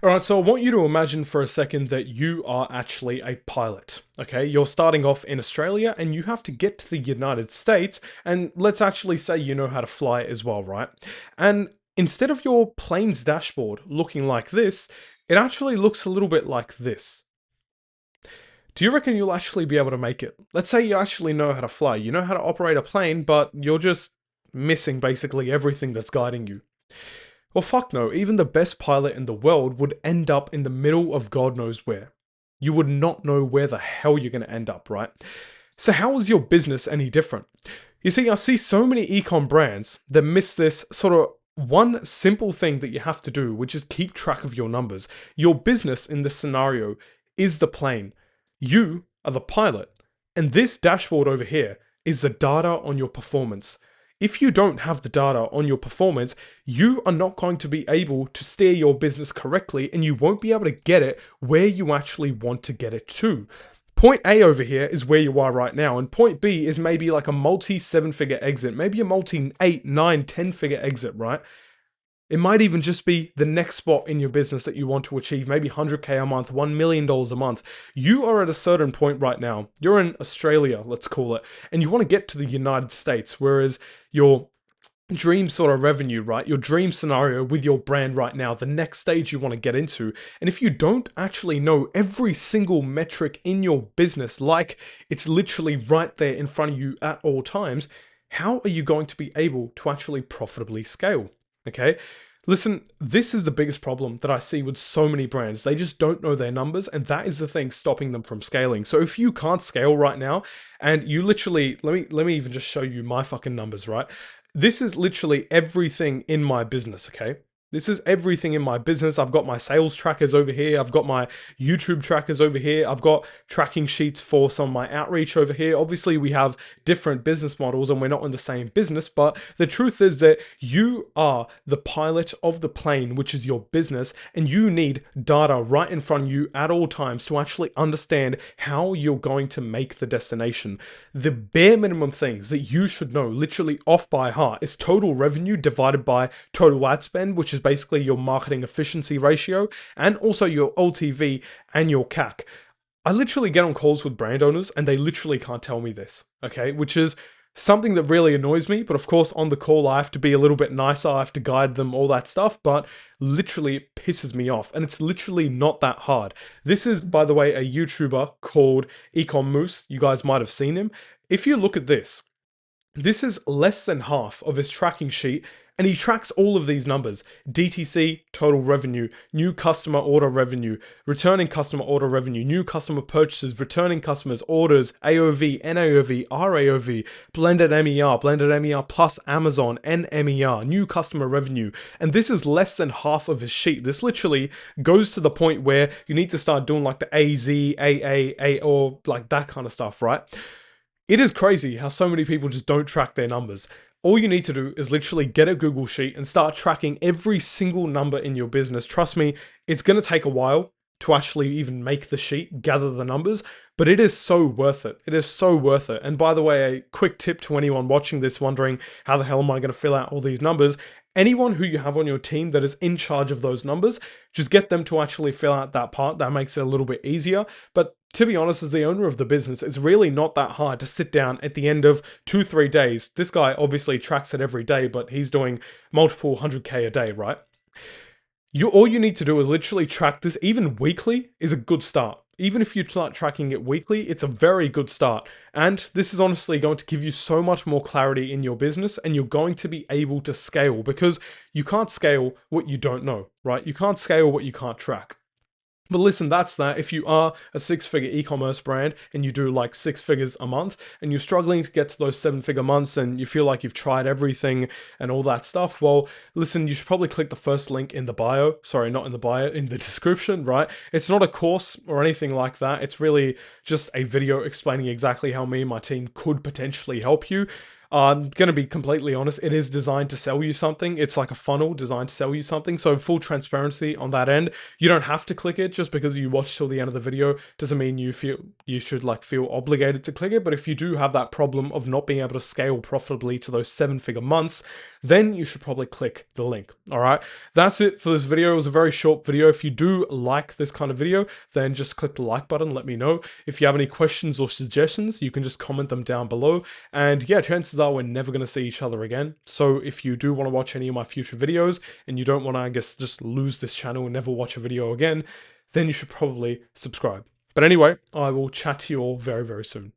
All right, so I want you to imagine for a second that you are actually a pilot. Okay, you're starting off in Australia and you have to get to the United States, and let's actually say you know how to fly as well, right? And instead of your plane's dashboard looking like this, it actually looks a little bit like this. Do you reckon you'll actually be able to make it? Let's say you actually know how to fly, you know how to operate a plane, but you're just missing basically everything that's guiding you. Well, fuck no, even the best pilot in the world would end up in the middle of God knows where. You would not know where the hell you're going to end up, right? So, how is your business any different? You see, I see so many ecom brands that miss this sort of one simple thing that you have to do, which is keep track of your numbers. Your business in this scenario is the plane. You are the pilot. And this dashboard over here is the data on your performance. If you don't have the data on your performance, you are not going to be able to steer your business correctly and you won't be able to get it where you actually want to get it to. Point A over here is where you are right now, and point B is maybe like a multi 7-figure exit, maybe a multi 8, 9, 10-figure exit, right? It might even just be the next spot in your business that you want to achieve, maybe 100K a month, $1 million a month. You are at a certain point right now. You're in Australia, let's call it, and you want to get to the United States, whereas your dream sort of revenue, right? Your dream scenario with your brand right now, the next stage you want to get into. And if you don't actually know every single metric in your business, like it's literally right there in front of you at all times, how are you going to be able to actually profitably scale? Okay. Listen, this is the biggest problem that I see with so many brands. They just don't know their numbers, and that is the thing stopping them from scaling. So if you can't scale right now, and you literally, let me even just show you my fucking numbers, right? This is literally everything in my business, okay? This is everything in my business. I've got my sales trackers over here. I've got my YouTube trackers over here. I've got tracking sheets for some of my outreach over here. Obviously, we have different business models and we're not in the same business, but the truth is that you are the pilot of the plane, which is your business, and you need data right in front of you at all times to actually understand how you're going to make the destination. The bare minimum things that you should know, literally off by heart, is total revenue divided by total ad spend, which is basically your marketing efficiency ratio, and also your LTV and your CAC. I literally get on calls with brand owners and they literally can't tell me this, okay? Which is something that really annoys me, but of course on the call I have to be a little bit nicer, I have to guide them, all that stuff, but literally it pisses me off, and it's literally not that hard. This is, by the way, a YouTuber called Ecom. You guys might have seen him. If you look at this, this is less than half of his tracking sheet, and he tracks all of these numbers: DTC, total revenue, new customer order revenue, returning customer order revenue, new customer purchases, returning customers, orders, AOV, NAOV, RAOV, blended MER plus Amazon, NMER, new customer revenue. And this is less than half of his sheet. This literally goes to the point where you need to start doing like the AZ, AA, or like that kind of stuff, right? It is crazy how so many people just don't track their numbers. All you need to do is literally get a Google Sheet and start tracking every single number in your business. Trust me, it's going to take a while to actually even make the sheet, gather the numbers, but it is so worth it. It is so worth it. And by the way, a quick tip to anyone watching this wondering, how the hell am I going to fill out all these numbers? Anyone who you have on your team that is in charge of those numbers, just get them to actually fill out that part. That makes it a little bit easier. But to be honest, as the owner of the business, it's really not that hard to sit down at the end of 2-3 days. This guy obviously tracks it every day, but he's doing multiple 100K a day, right? All you need to do is literally track this. Even weekly is a good start. Even if you start tracking it weekly, it's a very good start. And this is honestly going to give you so much more clarity in your business, and you're going to be able to scale, because you can't scale what you don't know, right? You can't scale what you can't track. But listen, that's that. If you are a 6-figure e-commerce brand and you do like 6 figures a month and you're struggling to get to those 7-figure months and you feel like you've tried everything and all that stuff, well, listen, you should probably click the first link in the bio. Sorry, not in the bio, in the description, right? It's not a course or anything like that. It's really just a video explaining exactly how me and my team could potentially help you. I'm going to be completely honest, it is designed to sell you something. It's like a funnel designed to sell you something. So full transparency on that end. You don't have to click it just because you watch till the end of the video doesn't mean you should like feel obligated to click it. But if you do have that problem of not being able to scale profitably to those 7-figure months, then you should probably click the link. All right. That's it for this video. It was a very short video. If you do like this kind of video, then just click the like button. Let me know. If you have any questions or suggestions, you can just comment them down below. And yeah, chances are we're never going to see each other again. So if you do want to watch any of my future videos and you don't want to, I guess, just lose this channel and never watch a video again, then you should probably subscribe. But anyway, I will chat to you all very, very soon.